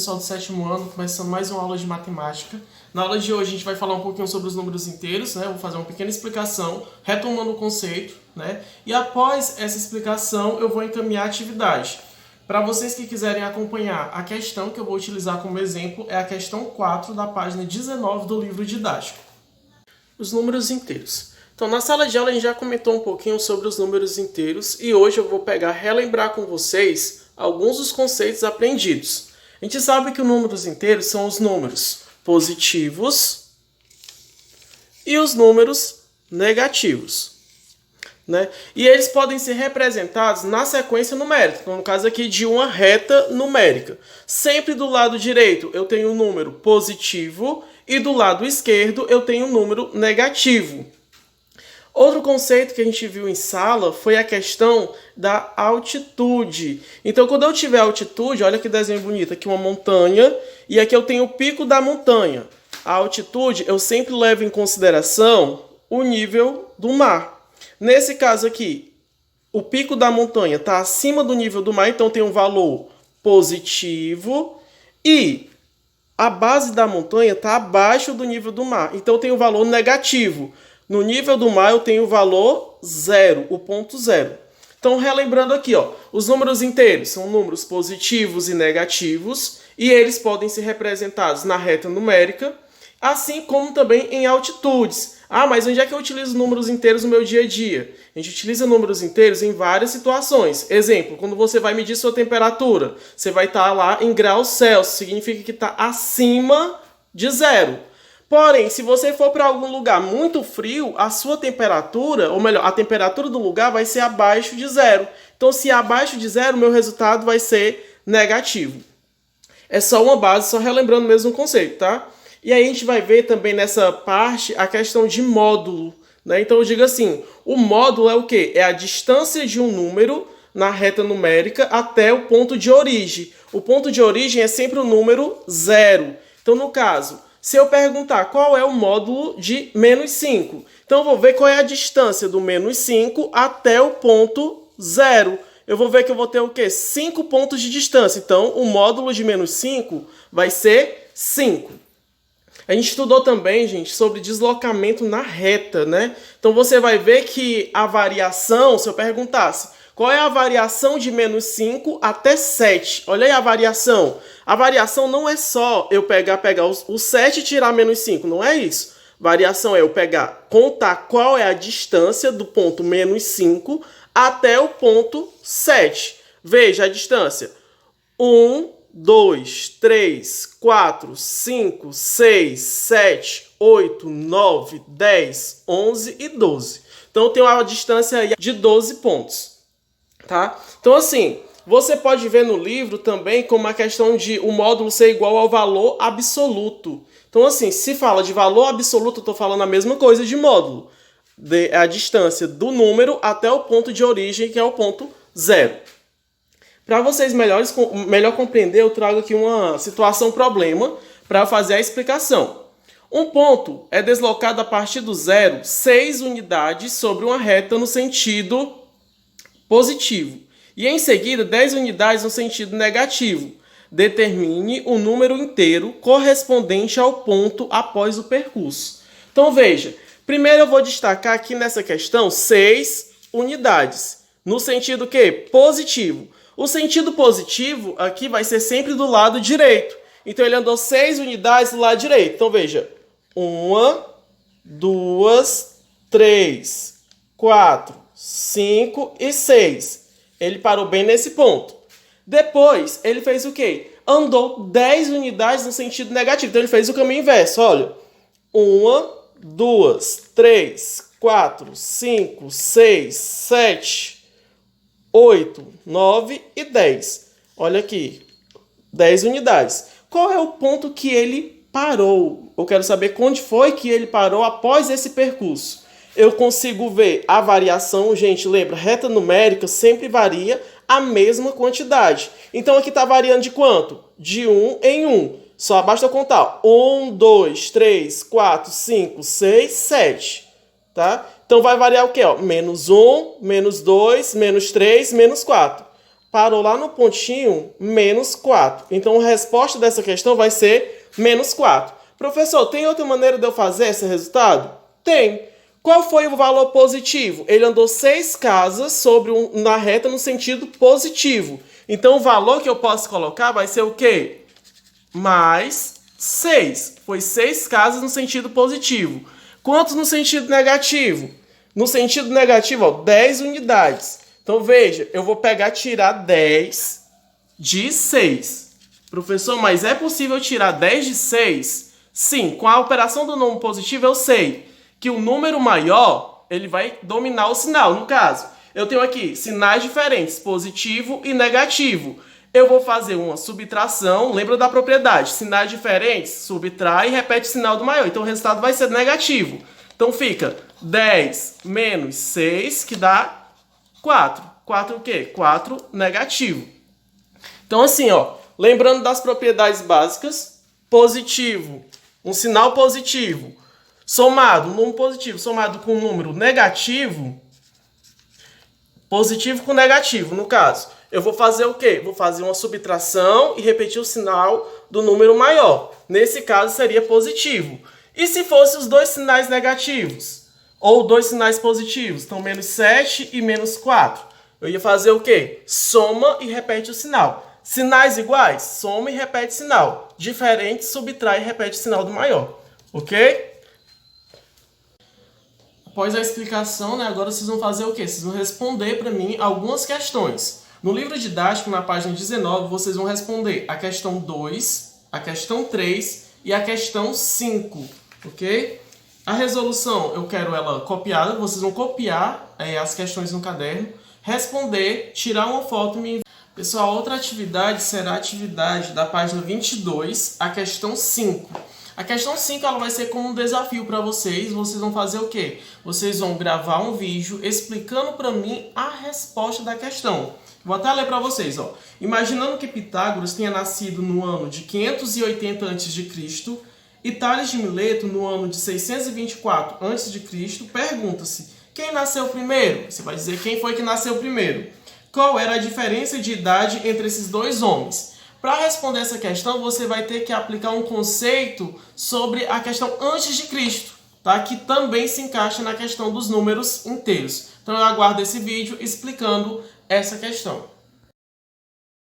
pessoal do sétimo ano, começando mais uma aula de matemática. Na aula de hoje a gente vai falar um pouquinho sobre os números inteiros, né? Eu vou fazer uma pequena explicação, retomando o conceito, né? E após essa explicação eu vou encaminhar a atividade. Para vocês que quiserem acompanhar, a questão que eu vou utilizar como exemplo é a questão 4 da página 19 do livro didático. Os números inteiros. Então, na sala de aula a gente já comentou um pouquinho sobre os números inteiros e hoje eu vou relembrar com vocês alguns dos conceitos aprendidos. A gente sabe que os números inteiros são os números positivos e os números negativos, né? E eles podem ser representados na sequência numérica, no caso aqui de uma reta numérica. Sempre do lado direito eu tenho um número positivo e do lado esquerdo eu tenho um número negativo. Outro conceito que a gente viu em sala foi a questão da altitude. Então, quando eu tiver altitude, olha que desenho bonito, aqui uma montanha, e aqui eu tenho o pico da montanha. A altitude, eu sempre levo em consideração o nível do mar. Nesse caso aqui, o pico da montanha está acima do nível do mar, então tem um valor positivo, e a base da montanha está abaixo do nível do mar, então tem um valor negativo. No nível do mar eu tenho o valor zero, o ponto zero. Então, relembrando aqui, ó, os números inteiros são números positivos e negativos, e eles podem ser representados na reta numérica, assim como também em altitudes. Ah, mas onde é que eu utilizo números inteiros no meu dia a dia? A gente utiliza números inteiros em várias situações. Exemplo, quando você vai medir sua temperatura, você vai estar lá em graus Celsius, significa que está acima de zero. Porém, se você for para algum lugar muito frio, a sua temperatura, ou melhor, a temperatura do lugar vai ser abaixo de zero. Então, se é abaixo de zero, o meu resultado vai ser negativo. É só uma base, só relembrando mesmo o conceito, tá? E aí a gente vai ver também nessa parte a questão de módulo, né? Então eu digo assim, o módulo é o quê? É a distância de um número na reta numérica até o ponto de origem. O ponto de origem é sempre o número zero. Então, no caso, se eu perguntar qual é o módulo de menos 5, então eu vou ver qual é a distância do menos 5 até o ponto zero. Eu vou ver que eu vou ter o quê? 5 pontos de distância. Então, o módulo de menos 5 vai ser 5. A gente estudou também, gente, sobre deslocamento na reta, né? Então, você vai ver que a variação, se eu perguntasse qual é a variação de menos 5 até 7? Olha aí a variação. A variação não é só eu pegar o 7 e tirar menos 5, não é isso. Variação é eu contar qual é a distância do ponto menos 5 até o ponto 7. Veja a distância. 1, 2, 3, 4, 5, 6, 7, 8, 9, 10, 11 e 12. Então, eu tenho uma distância aí de 12 pontos. Tá? Então, assim, você pode ver no livro também como a questão de o módulo ser igual ao valor absoluto. Então, assim, se fala de valor absoluto, eu estou falando a mesma coisa de módulo. A distância do número até o ponto de origem, que é o ponto zero. Para vocês melhor compreender, eu trago aqui uma situação problema para fazer a explicação. Um ponto é deslocado a partir do zero 6 unidades sobre uma reta no sentido positivo. E em seguida, 10 unidades no sentido negativo. Determine o número inteiro correspondente ao ponto após o percurso. Então, veja. Primeiro eu vou destacar aqui nessa questão 6 unidades. No sentido que? Positivo. O sentido positivo aqui vai ser sempre do lado direito. Então, ele andou 6 unidades do lado direito. Então, veja. 1, 2, 3, 4, 5 e 6. Ele parou bem nesse ponto. Depois, ele fez o quê? Andou 10 unidades no sentido negativo. Então, ele fez o caminho inverso. Olha. 1, 2, 3, 4, 5, 6, 7, 8, 9 e 10. Olha aqui. 10 unidades. Qual é o ponto que ele parou? Eu quero saber onde foi que ele parou após esse percurso. Eu consigo ver a variação, gente, lembra, reta numérica sempre varia a mesma quantidade. Então, aqui está variando de quanto? De 1 em 1. Só basta eu contar. 1, 2, 3, 4, 5, 6, 7. Tá? Então, vai variar o quê? Ó, menos 1, menos 2, menos 3, menos 4. parou lá no pontinho menos 4. Então, a resposta dessa questão vai ser menos 4. Professor, tem outra maneira de eu fazer esse resultado? Tem. Qual foi o valor positivo? Ele andou 6 casas na reta no sentido positivo. Então, o valor que eu posso colocar vai ser o quê? Mais 6. Foi 6 casas no sentido positivo. Quantos no sentido negativo? No sentido negativo, ó, 10 unidades. Então, veja, eu vou tirar 10 de 6. Professor, mas é possível tirar 10 de 6? Sim, com a operação do número positivo eu sei que o número maior, ele vai dominar o sinal. No caso, eu tenho aqui sinais diferentes, positivo e negativo. Eu vou fazer uma subtração, lembra da propriedade, sinais diferentes, subtrai e repete o sinal do maior. Então o resultado vai ser negativo. Então fica 10 menos 6, que dá 4. 4 o quê? 4 negativo. Então assim, ó, lembrando das propriedades básicas, positivo, um sinal positivo, somado, um número positivo, somado com um número negativo, positivo com negativo, no caso, eu vou fazer o quê? Vou fazer uma subtração e repetir o sinal do número maior. Nesse caso, seria positivo. E se fossem os dois sinais negativos? Ou dois sinais positivos? Então, menos 7 e menos 4. Eu ia fazer o quê? Soma e repete o sinal. Sinais iguais? Soma e repete o sinal. Diferentes, subtrai e repete o sinal do maior. Ok? Após a explicação, né, agora vocês vão fazer o quê? Vocês vão responder para mim algumas questões. No livro didático, na página 19, vocês vão responder a questão 2, a questão 3 e a questão 5, ok? A resolução, eu quero ela copiada, vocês vão copiar as questões no caderno, responder, tirar uma foto e me enviar. Pessoal, outra atividade será a atividade da página 22, a questão 5. A questão 5 ela vai ser como um desafio para vocês. Vocês vão fazer o quê? Vocês vão gravar um vídeo explicando para mim a resposta da questão. Vou até ler para vocês. Ó. Imaginando que Pitágoras tenha nascido no ano de 580 a.C. e Tales de Mileto no ano de 624 a.C., pergunta-se, quem nasceu primeiro? Você vai dizer quem foi que nasceu primeiro. Qual era a diferença de idade entre esses dois homens? Para responder essa questão, você vai ter que aplicar um conceito sobre a questão antes de Cristo, tá? Que também se encaixa na questão dos números inteiros. Então eu aguardo esse vídeo explicando essa questão.